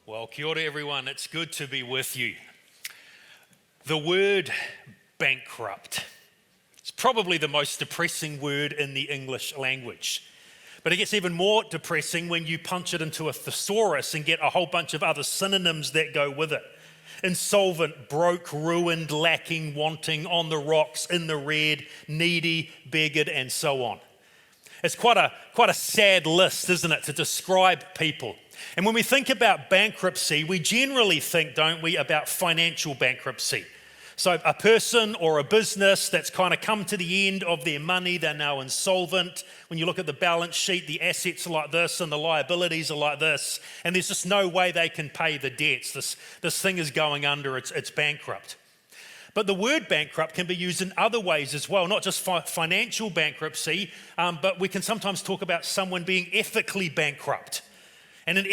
Well, kia ora everyone, it's good to be with you. The word bankrupt, it's probably the most depressing word in the English language. But it gets even more depressing when you punch it into a thesaurus and get a whole bunch of other synonyms that go with it. Insolvent, broke, ruined, lacking, wanting, on the rocks, in the red, needy, beggared, and so on. It's quite a sad list, isn't it, to describe people. And when we think about bankruptcy, we generally think, don't we, about financial bankruptcy. So a person or a business that's kind of come to the end of their money, they're now insolvent. When you look at the balance sheet, the assets are like this and the liabilities are like this, and there's just no way they can pay the debts. This thing is going under, it's bankrupt. But the word bankrupt can be used in other ways as well, not just financial bankruptcy, but we can sometimes talk about someone being ethically bankrupt. And an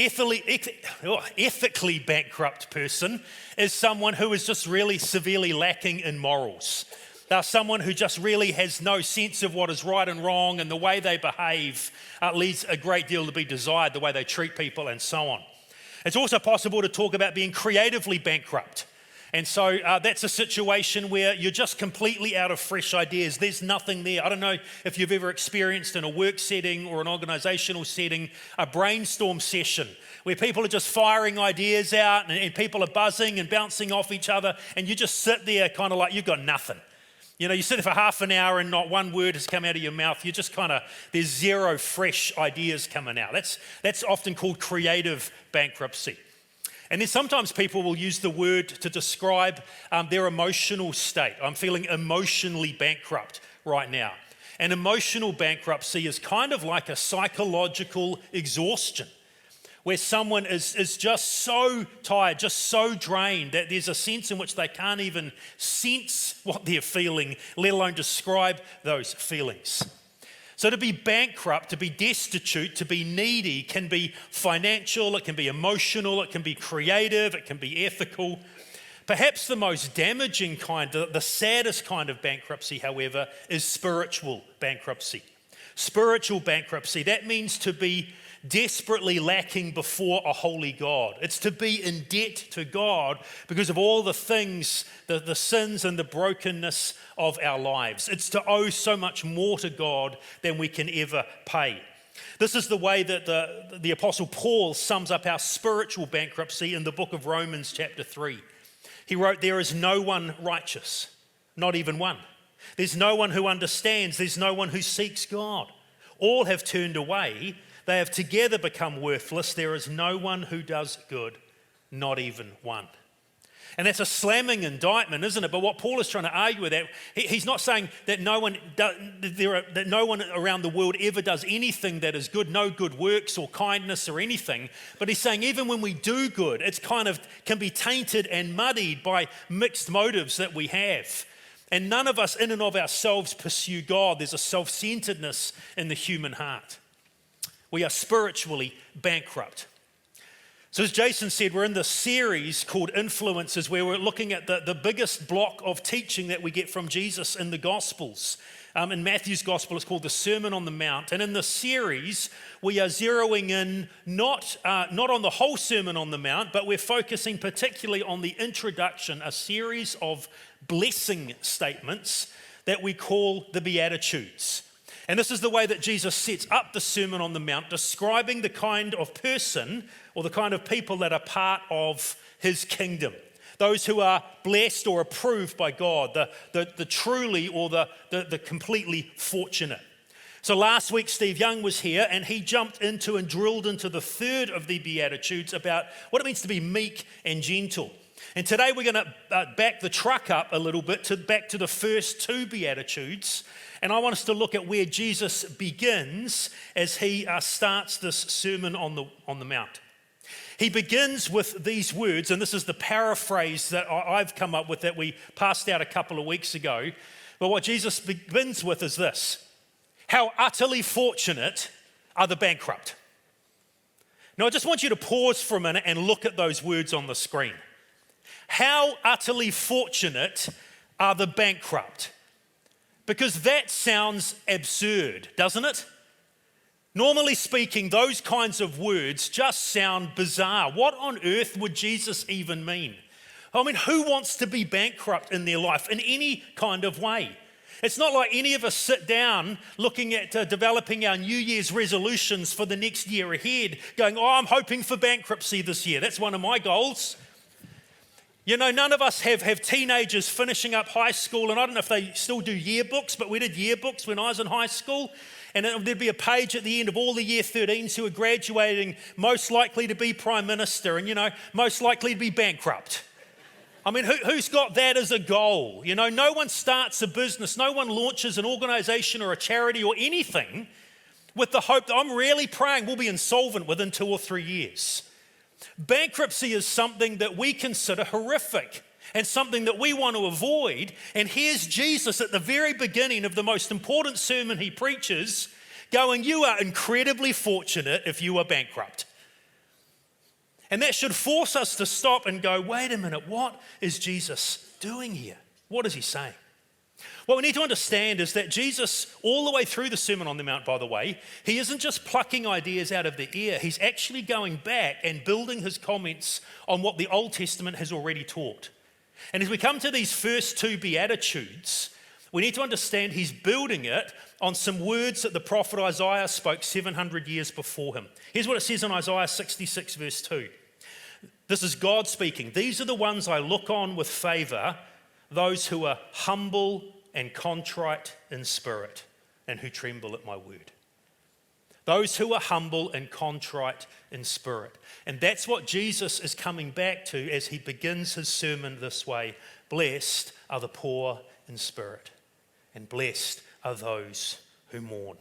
ethically bankrupt person is someone who is just really severely lacking in morals. They're someone who just really has no sense of what is right and wrong, and the way they behave leaves a great deal to be desired, the way they treat people and so on. It's also possible to talk about being creatively bankrupt. And so that's a situation where you're just completely out of fresh ideas. There's nothing there. I don't know if you've ever experienced in a work setting or an organizational setting a brainstorm session where people are just firing ideas out and people are buzzing and bouncing off each other, and you just sit there kind of like you've got nothing. You know, you sit there for half an hour and not one word has come out of your mouth. You just there's zero fresh ideas coming out. That's often called creative bankruptcy. And then sometimes people will use the word to describe their emotional state. I'm feeling emotionally bankrupt right now. And emotional bankruptcy is kind of like a psychological exhaustion, where someone is just so tired, just so drained that there's a sense in which they can't even sense what they're feeling, let alone describe those feelings. So to be bankrupt, to be destitute, to be needy can be financial, it can be emotional, it can be creative, it can be ethical. Perhaps the most damaging kind, the saddest kind of bankruptcy, however, is spiritual bankruptcy. Spiritual bankruptcy, that means to be desperately lacking before a holy God. It's to be in debt to God because of all the things, the sins and the brokenness of our lives. It's to owe so much more to God than we can ever pay. This is the way that the Apostle Paul sums up our spiritual bankruptcy in the book of Romans chapter 3. He wrote, "There is no one righteous, not even one. There's no one who understands. There's no one who seeks God. All have turned away. They have together become worthless. There is no one who does good, not even one." And that's a slamming indictment, isn't it? But what Paul is trying to argue with that, he's not saying that no one around the world ever does anything that is good, no good works or kindness or anything. But he's saying even when we do good, it's can be tainted and muddied by mixed motives that we have. And none of us in and of ourselves pursue God. There's a self-centeredness in the human heart. We are spiritually bankrupt. So as Jason said, we're in this series called Influences, where we're looking at the biggest block of teaching that we get from Jesus in the Gospels. In Matthew's Gospel, it's called the Sermon on the Mount. And in this series, we are zeroing in not on the whole Sermon on the Mount, but we're focusing particularly on the introduction, a series of blessing statements that we call the Beatitudes. And this is the way that Jesus sets up the Sermon on the Mount, describing the kind of person or the kind of people that are part of his kingdom. Those who are blessed or approved by God, the truly or the completely fortunate. So last week, Steve Young was here and he jumped into and drilled into the third of the Beatitudes about what it means to be meek and gentle. And today we're going to back the truck up a little bit back to the first two Beatitudes. And I want us to look at where Jesus begins as he starts this Sermon on the Mount. He begins with these words, and this is the paraphrase that I've come up with that we passed out a couple of weeks ago. But what Jesus begins with is this: how utterly fortunate are the bankrupt. Now I just want you to pause for a minute and look at those words on the screen. How utterly fortunate are the bankrupt? Because that sounds absurd, doesn't it? Normally speaking, those kinds of words just sound bizarre. What on earth would Jesus even mean? I mean, who wants to be bankrupt in their life in any kind of way? It's not like any of us sit down looking at developing our New Year's resolutions for the next year ahead, going, oh, I'm hoping for bankruptcy this year. That's one of my goals. You know, none of us have teenagers finishing up high school, and I don't know if they still do yearbooks, but we did yearbooks when I was in high school, and there'd be a page at the end of all the year 13s who are graduating, most likely to be Prime Minister, and, you know, most likely to be bankrupt. I mean, who's got that as a goal? You know, no one starts a business, no one launches an organisation or a charity or anything with the hope that I'm really praying we'll be insolvent within 2 or 3 years. Bankruptcy is something that we consider horrific and something that we want to avoid. And here's Jesus at the very beginning of the most important sermon he preaches, going, you are incredibly fortunate if you are bankrupt. And that should force us to stop and go, wait a minute, what is Jesus doing here? What is he saying? What we need to understand is that Jesus, all the way through the Sermon on the Mount, by the way, he isn't just plucking ideas out of the air. He's actually going back and building his comments on what the Old Testament has already taught. And as we come to these first 2 Beatitudes, we need to understand he's building it on some words that the prophet Isaiah spoke 700 years before him. Here's what it says in Isaiah 66 verse 2. This is God speaking. These are the ones I look on with favor, those who are humble and contrite in spirit and who tremble at my word. Those who are humble and contrite in spirit. And that's what Jesus is coming back to as he begins his sermon this way. Blessed are the poor in spirit, and blessed are those who mourn.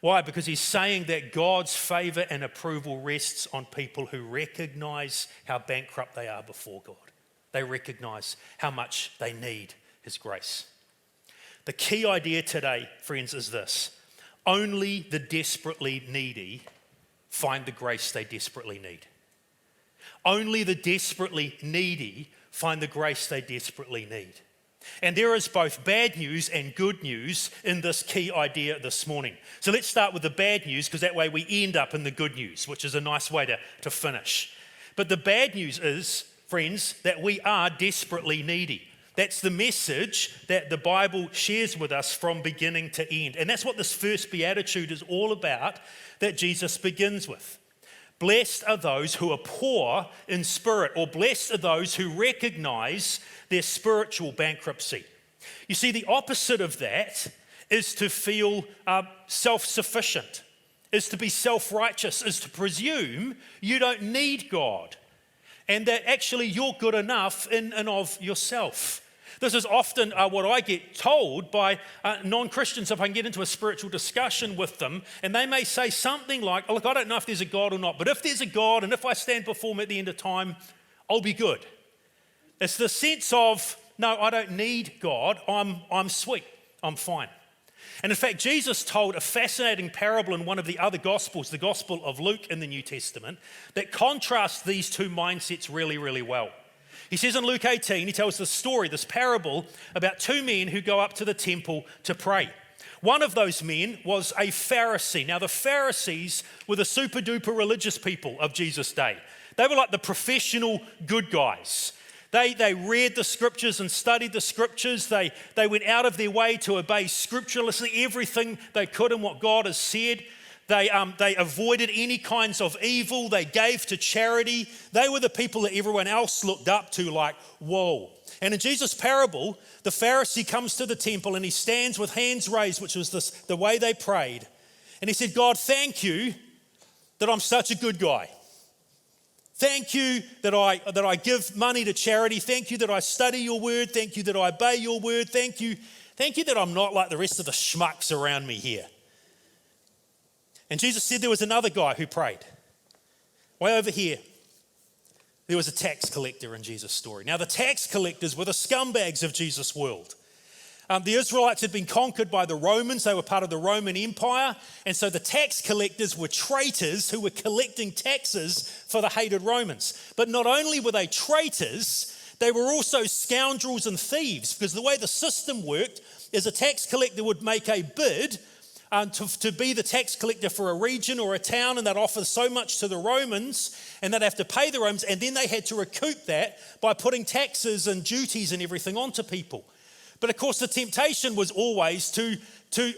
Why? Because he's saying that God's favor and approval rests on people who recognize how bankrupt they are before God. They recognize how much they need his grace. The key idea today, friends, is this. Only the desperately needy find the grace they desperately need. Only the desperately needy find the grace they desperately need. And there is both bad news and good news in this key idea this morning. So let's start with the bad news, because that way we end up in the good news, which is a nice way to finish. But the bad news is, friends, that we are desperately needy. That's the message that the Bible shares with us from beginning to end. And that's what this first beatitude is all about, that Jesus begins with. Blessed are those who are poor in spirit, or blessed are those who recognize their spiritual bankruptcy. You see, the opposite of that is to feel self-sufficient, is to be self-righteous, is to presume you don't need God, and that actually you're good enough in and of yourself. This is often what I get told by non-Christians if I can get into a spiritual discussion with them, and they may say something like, look, I don't know if there's a God or not, but if there's a God and if I stand before him at the end of time, I'll be good. It's the sense of, no, I don't need God, I'm sweet, I'm fine. And in fact, Jesus told a fascinating parable in one of the other Gospels, the Gospel of Luke in the New Testament, that contrasts these two mindsets really, really well. He says in Luke 18, he tells this story, this parable about 2 men who go up to the temple to pray. One of those men was a Pharisee. Now, the Pharisees were the super duper religious people of Jesus' day. They were like the professional good guys. They read the scriptures and studied the scriptures. They went out of their way to obey scripturally everything they could in what God has said. They avoided any kinds of evil. They gave to charity. They were the people that everyone else looked up to, like, whoa. And in Jesus' parable, the Pharisee comes to the temple and he stands with hands raised, which was the way they prayed. And he said, God, thank you that I'm such a good guy. Thank you that I give money to charity. Thank you that I study your word. Thank you that I obey your word. Thank you that I'm not like the rest of the schmucks around me here. And Jesus said there was another guy who prayed. Way over here, there was a tax collector in Jesus' story. Now, the tax collectors were the scumbags of Jesus' world. The Israelites had been conquered by the Romans. They were part of the Roman Empire. And so the tax collectors were traitors who were collecting taxes for the hated Romans. But not only were they traitors, they were also scoundrels and thieves, because the way the system worked is a tax collector would make a bid to be the tax collector for a region or a town, and they'd offer so much to the Romans, and they'd have to pay the Romans, and then they had to recoup that by putting taxes and duties and everything onto people. But of course, the temptation was always to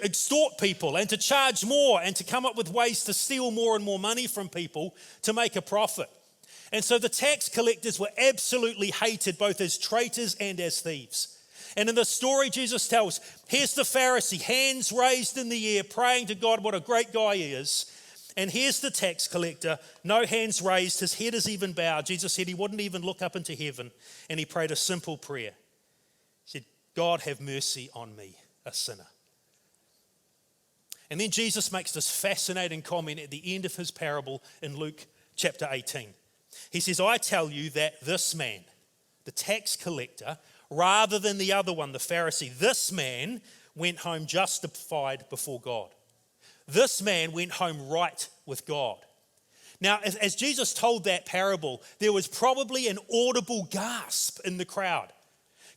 extort people and to charge more and to come up with ways to steal more and more money from people to make a profit. And so the tax collectors were absolutely hated both as traitors and as thieves. And in the story Jesus tells, here's the Pharisee, hands raised in the air, praying to God what a great guy he is. And here's the tax collector, no hands raised, his head is even bowed. Jesus said he wouldn't even look up into heaven, and he prayed a simple prayer. He said, God, have mercy on me, a sinner. And then Jesus makes this fascinating comment at the end of his parable in Luke chapter 18. He says, I tell you that this man, the tax collector, rather than the other one, the Pharisee, this man went home justified before God. This man went home right with God. Now, as Jesus told that parable, there was probably an audible gasp in the crowd.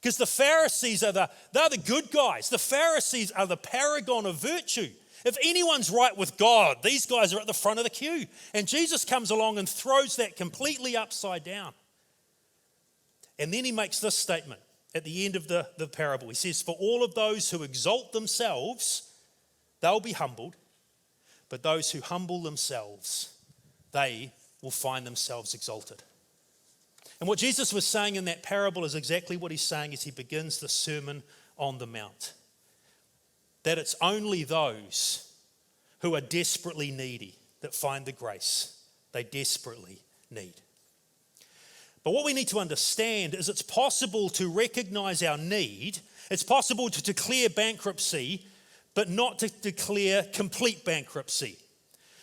Because the Pharisees they're the good guys. The Pharisees are the paragon of virtue. If anyone's right with God, these guys are at the front of the queue. And Jesus comes along and throws that completely upside down. And then he makes this statement at the end of the parable. He says, for all of those who exalt themselves, they'll be humbled. But those who humble themselves, they will find themselves exalted. And what Jesus was saying in that parable is exactly what he's saying as he begins the Sermon on the Mount. That it's only those who are desperately needy that find the grace they desperately need. But what we need to understand is it's possible to recognize our need. It's possible to declare bankruptcy, but not to declare complete bankruptcy.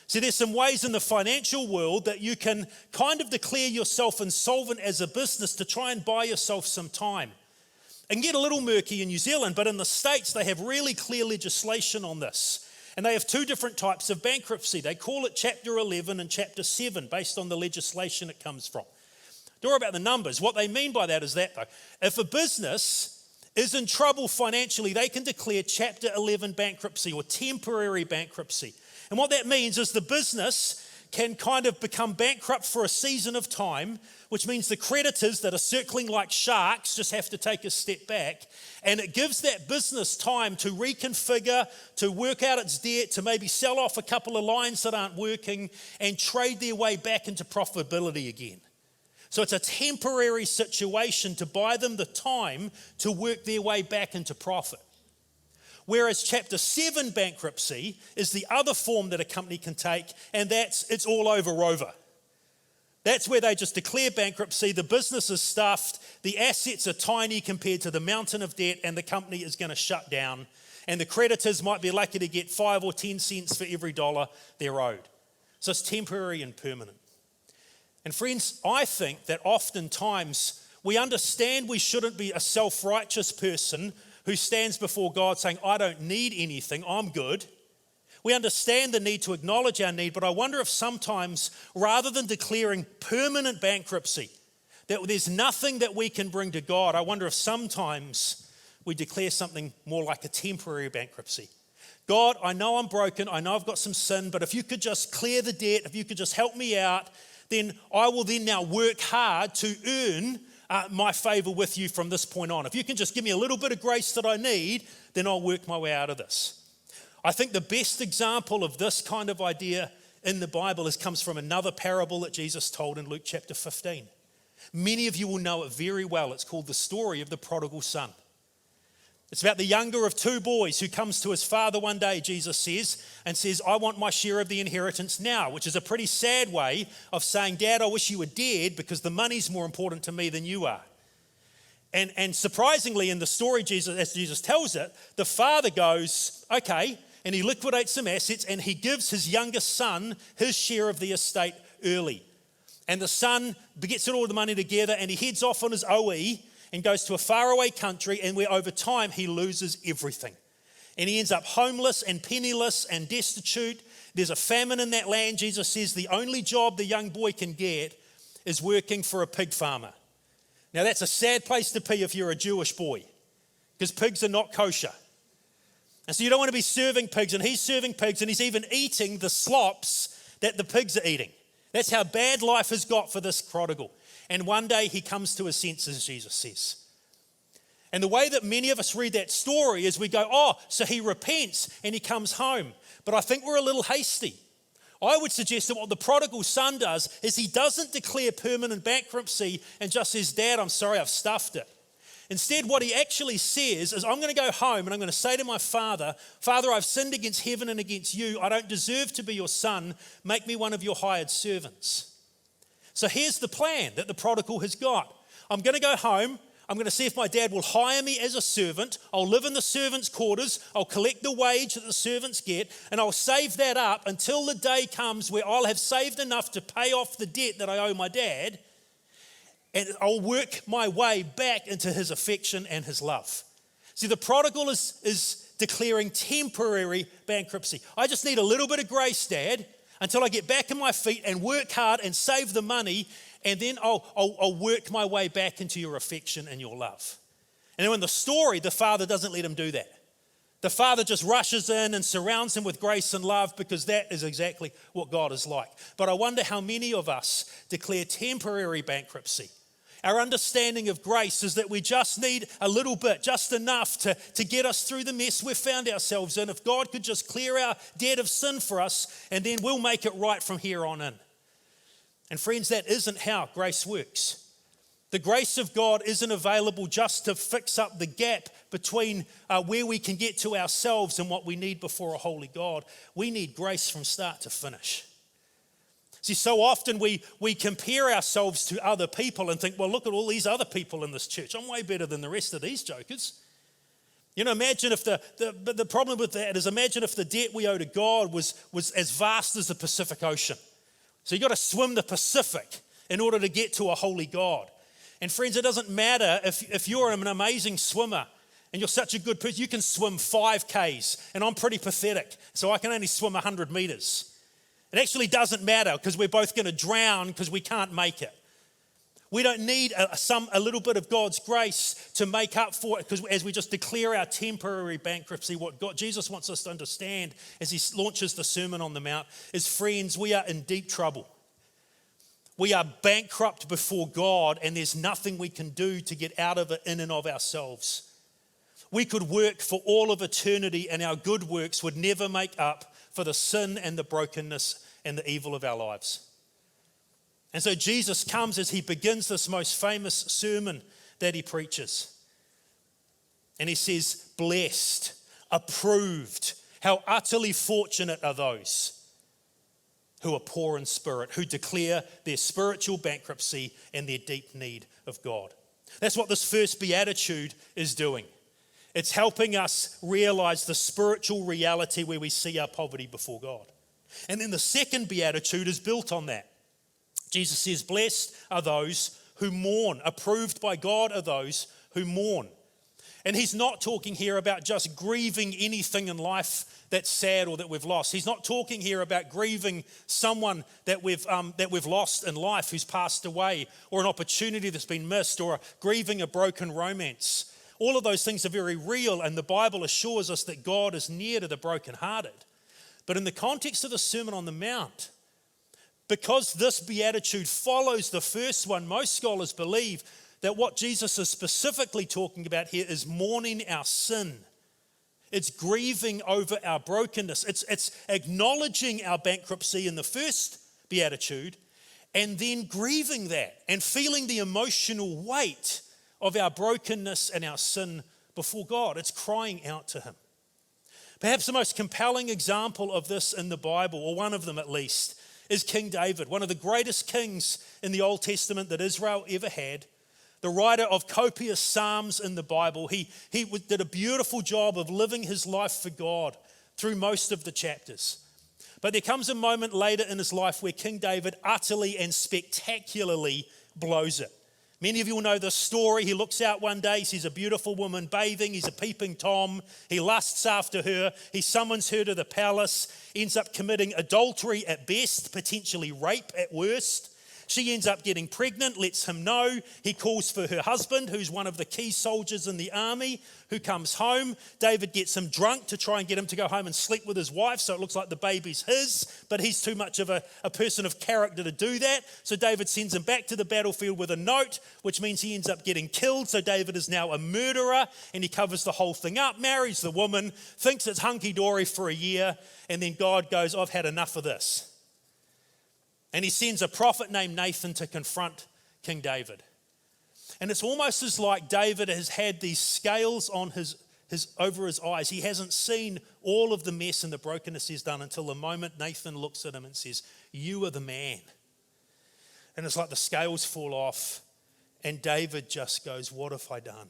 See, there's some ways in the financial world that you can kind of declare yourself insolvent as a business to try and buy yourself some time. It can get a little murky in New Zealand, but in the States, they have really clear legislation on this. And they have two different types of bankruptcy. They call it Chapter 11 and Chapter 7, based on the legislation it comes from. Don't worry about the numbers. What they mean by that is that, though, if a business is in trouble financially, they can declare Chapter 11 bankruptcy or temporary bankruptcy. And what that means is the business can kind of become bankrupt for a season of time, which means the creditors that are circling like sharks just have to take a step back. And it gives that business time to reconfigure, to work out its debt, to maybe sell off a couple of lines that aren't working and trade their way back into profitability again. So it's a temporary situation to buy them the time to work their way back into profit. Whereas Chapter 7 bankruptcy is the other form that a company can take, and it's all over Rover. That's where they just declare bankruptcy, the business is stuffed, the assets are tiny compared to the mountain of debt, and the company is going to shut down. And the creditors might be lucky to get 5 or 10 cents for every dollar they're owed. So it's temporary and permanent. And friends, I think that oftentimes we understand we shouldn't be a self-righteous person who stands before God saying, I don't need anything, I'm good. We understand the need to acknowledge our need, but I wonder if sometimes, rather than declaring permanent bankruptcy, that there's nothing that we can bring to God, I wonder if sometimes we declare something more like a temporary bankruptcy. God, I know I'm broken, I know I've got some sin, but if you could just clear the debt, if you could just help me out, then I will then now work hard to earn my favor with you from this point on. If you can just give me a little bit of grace that I need, then I'll work my way out of this. I think the best example of this kind of idea in the Bible comes from another parable that Jesus told in Luke chapter 15. Many of you will know it very well. It's called the story of the prodigal son. It's about the younger of two boys who comes to his father one day, Jesus says, and says, I want my share of the inheritance now, which is a pretty sad way of saying, Dad, I wish you were dead because the money's more important to me than you are. And surprisingly, in the story, as Jesus tells it, the father goes, okay, and he liquidates some assets and he gives his youngest son his share of the estate early. And the son gets all the money together and he heads off on his OE and goes to a faraway country, and where over time he loses everything. And he ends up homeless and penniless and destitute. There's a famine in that land. Jesus says the only job the young boy can get is working for a pig farmer. Now that's a sad place to be if you're a Jewish boy, because pigs are not kosher. And so you don't want to be serving pigs, and he's serving pigs, and he's even eating the slops that the pigs are eating. That's how bad life has got for this prodigal. And one day he comes to his senses, Jesus says. And the way that many of us read that story is we go, oh, so he repents and he comes home. But I think we're a little hasty. I would suggest that what the prodigal son does is he doesn't declare permanent bankruptcy and just says, Dad, I'm sorry, I've stuffed it. Instead, what he actually says is, I'm going to go home and I'm going to say to my father, Father, I've sinned against heaven and against you. I don't deserve to be your son. Make me one of your hired servants. So here's the plan that the prodigal has got. I'm going to go home. I'm going to see if my dad will hire me as a servant. I'll live in the servants' quarters. I'll collect the wage that the servants get, and I'll save that up until the day comes where I'll have saved enough to pay off the debt that I owe my dad, and I'll work my way back into his affection and his love. See, the prodigal is declaring temporary bankruptcy. I just need a little bit of grace, Dad, until I get back on my feet and work hard and save the money, and then I'll work my way back into your affection and your love. And then in the story, the father doesn't let him do that. The father just rushes in and surrounds him with grace and love, because that is exactly what God is like. But I wonder how many of us declare temporary bankruptcy. Our understanding of grace is that we just need a little bit, just enough to get us through the mess we've found ourselves in. If God could just clear our debt of sin for us, and then we'll make it right from here on in. And friends, that isn't how grace works. The grace of God isn't available just to fix up the gap between where we can get to ourselves and what we need before a holy God. We need grace from start to finish. See, so often we compare ourselves to other people and think, well, look at all these other people in this church. I'm way better than the rest of these jokers. You know, imagine if but the problem with that is, imagine if the debt we owe to God was as vast as the Pacific Ocean. So you've got to swim the Pacific in order to get to a holy God. And friends, it doesn't matter if you're an amazing swimmer and you're such a good person. You can swim 5Ks, and I'm pretty pathetic, so I can only swim 100 meters. It actually doesn't matter, because we're both going to drown because we can't make it. We don't need a little bit of God's grace to make up for it, because as we just declare our temporary bankruptcy, what Jesus wants us to understand as he launches the Sermon on the Mount is, friends, we are in deep trouble. We are bankrupt before God, and there's nothing we can do to get out of it in and of ourselves. We could work for all of eternity, and our good works would never make up for the sin and the brokenness and the evil of our lives. And so Jesus comes as he begins this most famous sermon that he preaches. And he says, blessed, approved, how utterly fortunate are those who are poor in spirit, who declare their spiritual bankruptcy and their deep need of God. That's what this first beatitude is doing. It's helping us realize the spiritual reality where we see our poverty before God. And then the second beatitude is built on that. Jesus says, blessed are those who mourn. Approved by God are those who mourn. And he's not talking here about just grieving anything in life that's sad or that we've lost. He's not talking here about grieving someone that we've lost in life who's passed away, or an opportunity that's been missed, or grieving a broken romance. All of those things are very real, and the Bible assures us that God is near to the brokenhearted. But in the context of the Sermon on the Mount, because this beatitude follows the first one, most scholars believe that what Jesus is specifically talking about here is mourning our sin. It's grieving over our brokenness. It's acknowledging our bankruptcy in the first beatitude, and then grieving that and feeling the emotional weight of our brokenness and our sin before God. It's crying out to him. Perhaps the most compelling example of this in the Bible, or one of them at least, is King David, one of the greatest kings in the Old Testament that Israel ever had. The writer of copious psalms in the Bible. He did a beautiful job of living his life for God through most of the chapters. But there comes a moment later in his life where King David utterly and spectacularly blows it. Many of you will know this story. He looks out one day, sees a beautiful woman bathing. He's a peeping Tom. He lusts after her. He summons her to the palace, ends up committing adultery at best, potentially rape at worst. She ends up getting pregnant, lets him know. He calls for her husband, who's one of the key soldiers in the army, who comes home. David gets him drunk to try and get him to go home and sleep with his wife, so it looks like the baby's his, but he's too much of a person of character to do that. So David sends him back to the battlefield with a note, which means he ends up getting killed. So David is now a murderer, and he covers the whole thing up, marries the woman, thinks it's hunky-dory for a year, and then God goes, I've had enough of this. And he sends a prophet named Nathan to confront King David. And it's almost as like David has had these scales on his over his eyes. He hasn't seen all of the mess and the brokenness he's done until the moment Nathan looks at him and says, you are the man. And it's like the scales fall off, and David just goes, what have I done?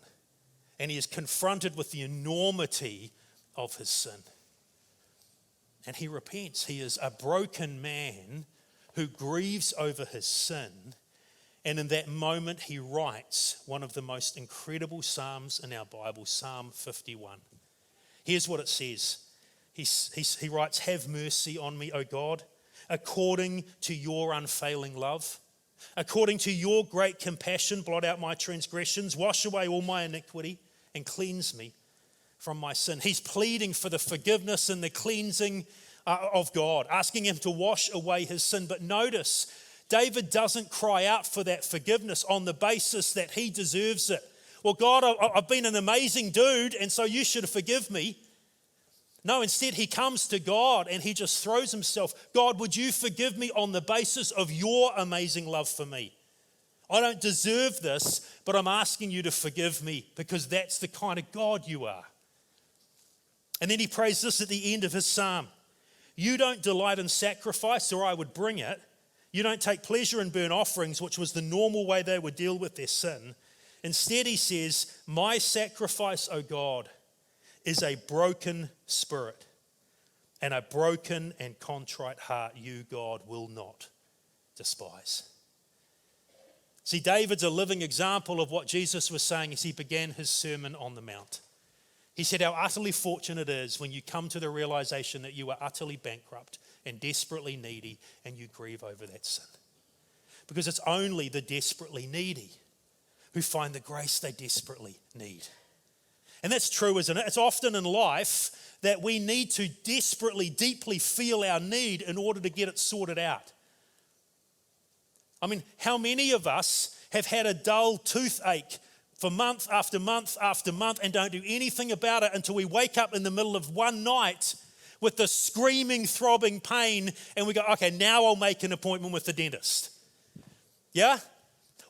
And he is confronted with the enormity of his sin. And he repents. He is a broken man who grieves over his sin, and in that moment he writes one of the most incredible psalms in our Bible, Psalm 51. Here's what it says. He writes, have mercy on me, O God, according to your unfailing love. According to your great compassion, blot out my transgressions, wash away all my iniquity, and cleanse me from my sin. He's pleading for the forgiveness and the cleansing of God, asking him to wash away his sin. But notice, David doesn't cry out for that forgiveness on the basis that he deserves it. Well, God, I've been an amazing dude, and so you should forgive me. No, instead he comes to God and he just throws himself. God, would you forgive me on the basis of your amazing love for me? I don't deserve this, but I'm asking you to forgive me because that's the kind of God you are. And then he prays this at the end of his psalm. You don't delight in sacrifice, or I would bring it. You don't take pleasure in burnt offerings, which was the normal way they would deal with their sin. Instead, he says, my sacrifice, O God, is a broken spirit, and a broken and contrite heart you, God, will not despise. See, David's a living example of what Jesus was saying as he began his Sermon on the Mount. He said, how utterly fortunate it is when you come to the realization that you are utterly bankrupt and desperately needy, and you grieve over that sin. Because it's only the desperately needy who find the grace they desperately need. And that's true, isn't it? It's often in life that we need to desperately, deeply feel our need in order to get it sorted out. I mean, how many of us have had a dull toothache for month after month after month and don't do anything about it until we wake up in the middle of one night with the screaming, throbbing pain, and we go, okay, now I'll make an appointment with the dentist. Yeah?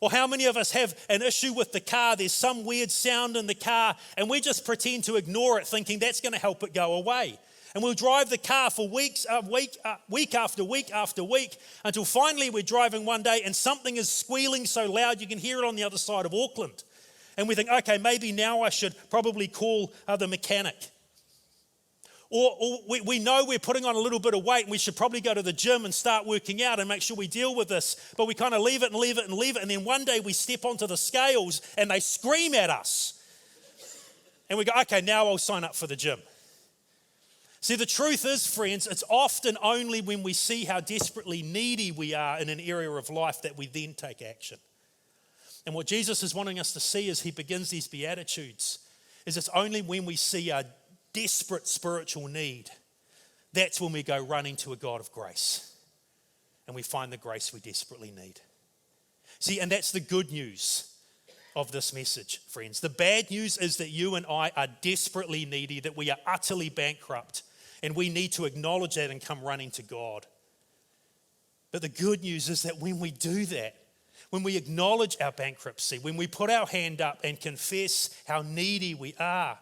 Or how many of us have an issue with the car? There's some weird sound in the car, and we just pretend to ignore it, thinking that's going to help it go away. And we'll drive the car for week after week after week, until finally we're driving one day and something is squealing so loud you can hear it on the other side of Auckland. And we think, okay, maybe now I should probably call the mechanic. Or we know we're putting on a little bit of weight and we should probably go to the gym and start working out and make sure we deal with this. But we kind of leave it and leave it and leave it. And then one day we step onto the scales and they scream at us. And we go, okay, now I'll sign up for the gym. See, the truth is, friends, it's often only when we see how desperately needy we are in an area of life that we then take action. And what Jesus is wanting us to see as he begins these Beatitudes is it's only when we see our desperate spiritual need, that's when we go running to a God of grace and we find the grace we desperately need. See, and that's the good news of this message, friends. The bad news is that you and I are desperately needy, that we are utterly bankrupt, and we need to acknowledge that and come running to God. But the good news is that when we do that, when we acknowledge our bankruptcy, when we put our hand up and confess how needy we are,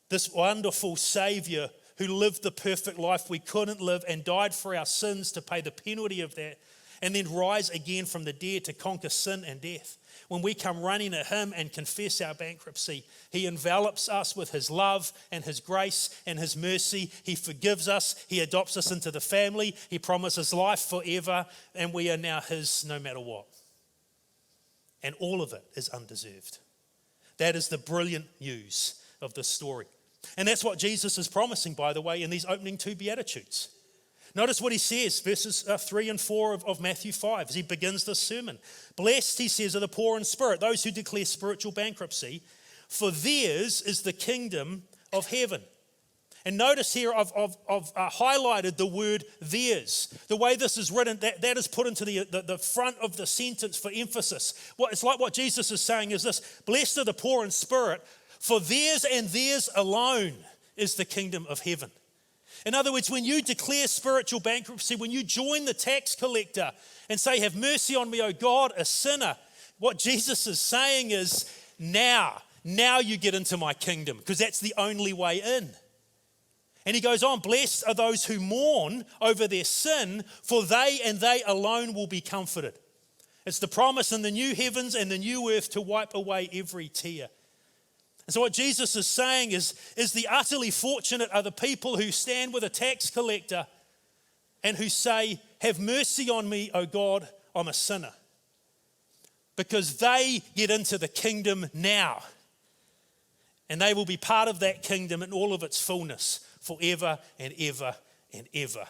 this wonderful Savior who lived the perfect life we couldn't live and died for our sins to pay the penalty of that, and then rise again from the dead to conquer sin and death. When we come running to him and confess our bankruptcy, he envelops us with his love and his grace and his mercy. He forgives us. He adopts us into the family. He promises life forever, and we are now his no matter what. And all of it is undeserved. That is the brilliant news of this story. And that's what Jesus is promising, by the way, in these opening two Beatitudes. Notice what he says, verses 3 and 4 of Matthew 5, as he begins this sermon. Blessed, he says, are the poor in spirit, those who declare spiritual bankruptcy, for theirs is the kingdom of heaven. And notice here I've highlighted the word theirs. The way this is written, that is put into the front of the sentence for emphasis. It's like what Jesus is saying is this: blessed are the poor in spirit, for theirs and theirs alone is the kingdom of heaven. In other words, when you declare spiritual bankruptcy, when you join the tax collector and say, have mercy on me, O God, a sinner, what Jesus is saying is, now you get into my kingdom, because that's the only way in. And he goes on, blessed are those who mourn over their sin, for they and they alone will be comforted. It's the promise in the new heavens and the new earth to wipe away every tear. And so what Jesus is saying is the utterly fortunate are the people who stand with a tax collector and who say, have mercy on me, O God, I'm a sinner. Because they get into the kingdom now. And they will be part of that kingdom in all of its fullness forever and ever and ever.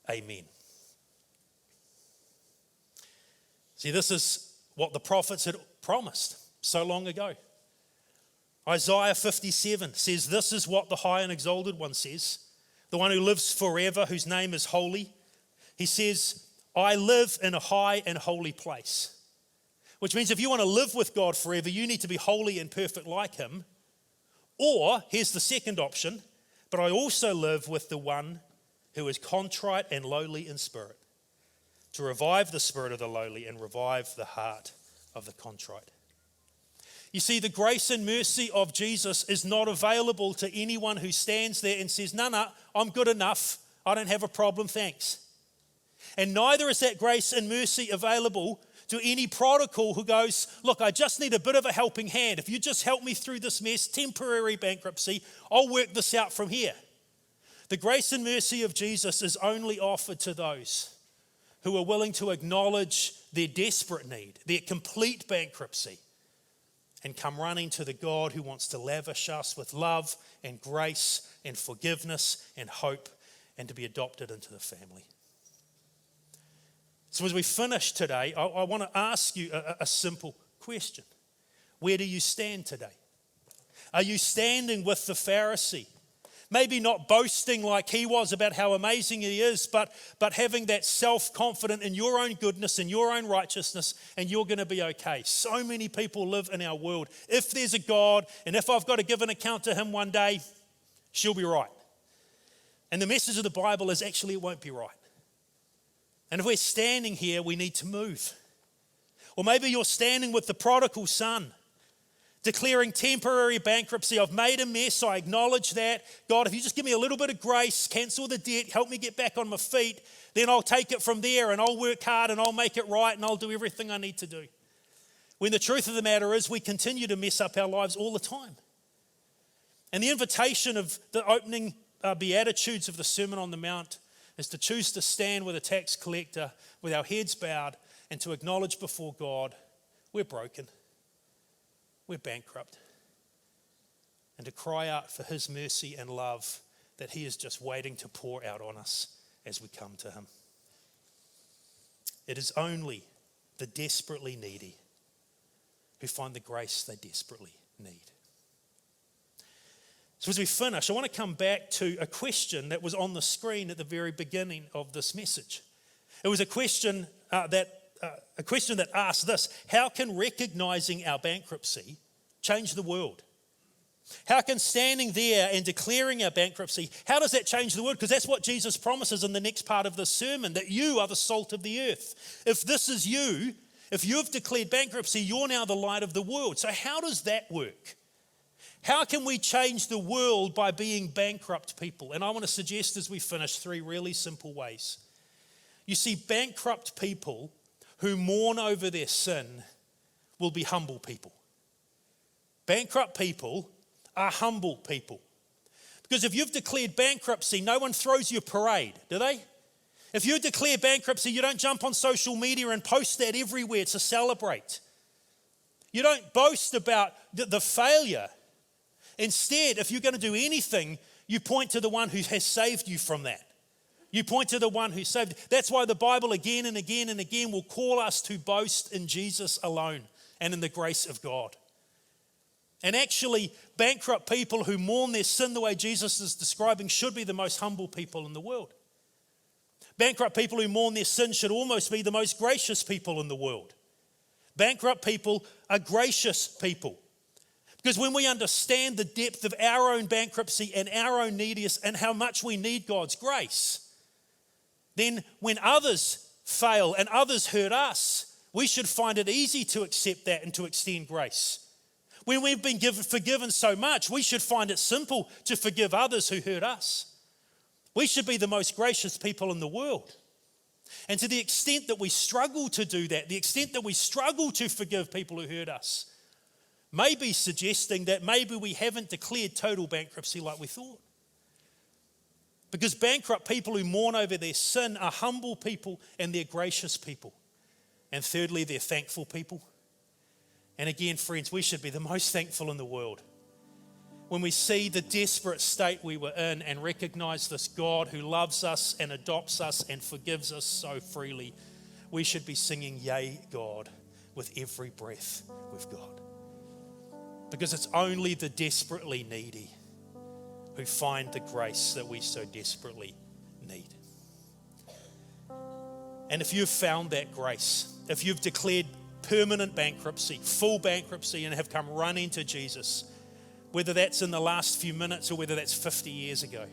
Amen. See, this is what the prophets had promised so long ago. Isaiah 57 says, this is what the high and exalted one says, the one who lives forever, whose name is holy. He says, I live in a high and holy place. Which means if you want to live with God forever, you need to be holy and perfect like him. Or, here's the second option, but I also live with the one who is contrite and lowly in spirit, to revive the spirit of the lowly and revive the heart of the contrite. You see, the grace and mercy of Jesus is not available to anyone who stands there and says, no, I'm good enough. I don't have a problem, thanks. And neither is that grace and mercy available to any prodigal who goes, look, I just need a bit of a helping hand. If you just help me through this mess, temporary bankruptcy, I'll work this out from here. The grace and mercy of Jesus is only offered to those who are willing to acknowledge their desperate need, their complete bankruptcy, and come running to the God who wants to lavish us with love and grace and forgiveness and hope and to be adopted into the family. So as we finish today, I want to ask you a simple question. Where do you stand today? Are you standing with the Pharisee? Maybe not boasting like he was about how amazing he is, but having that self-confidence in your own goodness and your own righteousness, and you're going to be okay. So many people live in our world. If there's a God, and if I've got to give an account to him one day, she'll be right. And the message of the Bible is actually it won't be right. And if we're standing here, we need to move. Or maybe you're standing with the prodigal son, declaring temporary bankruptcy. I've made a mess, I acknowledge that. God, if you just give me a little bit of grace, cancel the debt, help me get back on my feet, then I'll take it from there and I'll work hard and I'll make it right and I'll do everything I need to do. When the truth of the matter is we continue to mess up our lives all the time. And the invitation of the opening Beatitudes of the Sermon on the Mount is to choose to stand with a tax collector with our heads bowed and to acknowledge before God, we're broken. We're bankrupt. And to cry out for his mercy and love that he is just waiting to pour out on us as we come to him. It is only the desperately needy who find the grace they desperately need. So as we finish, I want to come back to a question that was on the screen at the very beginning of this message. It was a question that asked this: how can recognizing our bankruptcy change the world? How can standing there and declaring our bankruptcy, how does that change the world? Because that's what Jesus promises in the next part of the sermon, that you are the salt of the earth. If this is you, if you've declared bankruptcy, you're now the light of the world. So how does that work? How can we change the world by being bankrupt people? And I want to suggest as we finish 3 really simple ways. You see, bankrupt people who mourn over their sin will be humble people. Bankrupt people are humble people. Because if you've declared bankruptcy, no one throws you a parade, do they? If you declare bankruptcy, you don't jump on social media and post that everywhere to celebrate. You don't boast about the failure. Instead, if you're going to do anything, you point to the one who has saved you from that. You point to the one who saved. That's why the Bible again and again and again will call us to boast in Jesus alone and in the grace of God. And actually, bankrupt people who mourn their sin the way Jesus is describing should be the most humble people in the world. Bankrupt people who mourn their sin should almost be the most gracious people in the world. Bankrupt people are gracious people. Because when we understand the depth of our own bankruptcy and our own neediness and how much we need God's grace, then when others fail and others hurt us, we should find it easy to accept that and to extend grace. When we've been forgiven so much, we should find it simple to forgive others who hurt us. We should be the most gracious people in the world. And to the extent that we struggle to do that, the extent that we struggle to forgive people who hurt us, may be suggesting that maybe we haven't declared total bankruptcy like we thought. Because bankrupt people who mourn over their sin are humble people and they're gracious people. And thirdly, they're thankful people. And again, friends, we should be the most thankful in the world. When we see the desperate state we were in and recognize this God who loves us and adopts us and forgives us so freely, we should be singing, "Yea, God," with every breath we've got. Because it's only the desperately needy who find the grace that we so desperately need. And if you've found that grace, if you've declared permanent bankruptcy, full bankruptcy, and have come running to Jesus, whether that's in the last few minutes or whether that's 50 years ago,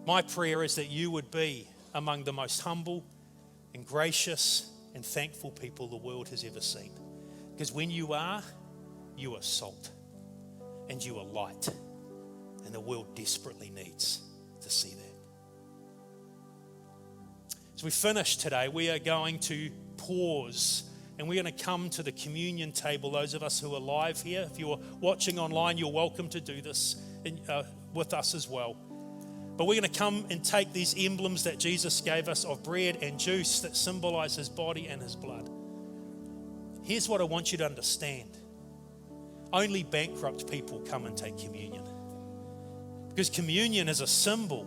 my prayer is that you would be among the most humble and gracious and thankful people the world has ever seen. Because when you are salt and you are light. And the world desperately needs to see that. As we finish today, we are going to pause and we're going to come to the communion table. Those of us who are live here, if you're watching online, you're welcome to do this with us as well. But we're going to come and take these emblems that Jesus gave us of bread and juice that symbolize his body and his blood. Here's what I want you to understand. Only bankrupt people come and take communion. Because communion is a symbol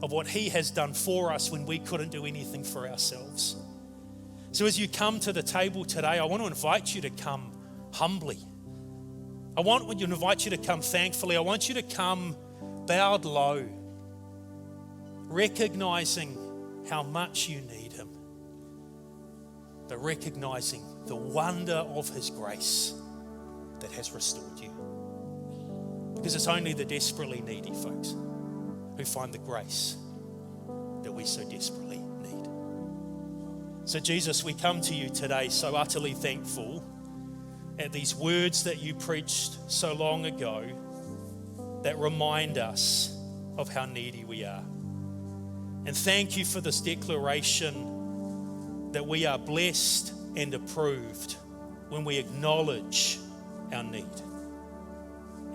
of what he has done for us when we couldn't do anything for ourselves. So as you come to the table today, I want to invite you to come humbly. I want to invite you to come thankfully. I want you to come bowed low, recognizing how much you need him, but recognizing the wonder of his grace that has restored you. Because it's only the desperately needy, folks, who find the grace that we so desperately need. So Jesus, we come to you today so utterly thankful at these words that you preached so long ago that remind us of how needy we are. And thank you for this declaration that we are blessed and approved when we acknowledge our need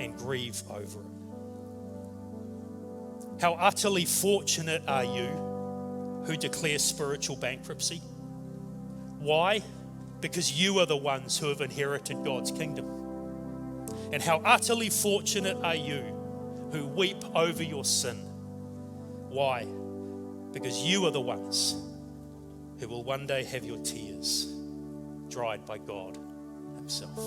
and grieve over it. How utterly fortunate are you who declare spiritual bankruptcy? Why? Because you are the ones who have inherited God's kingdom. And how utterly fortunate are you who weep over your sin? Why? Because you are the ones who will one day have your tears dried by God himself.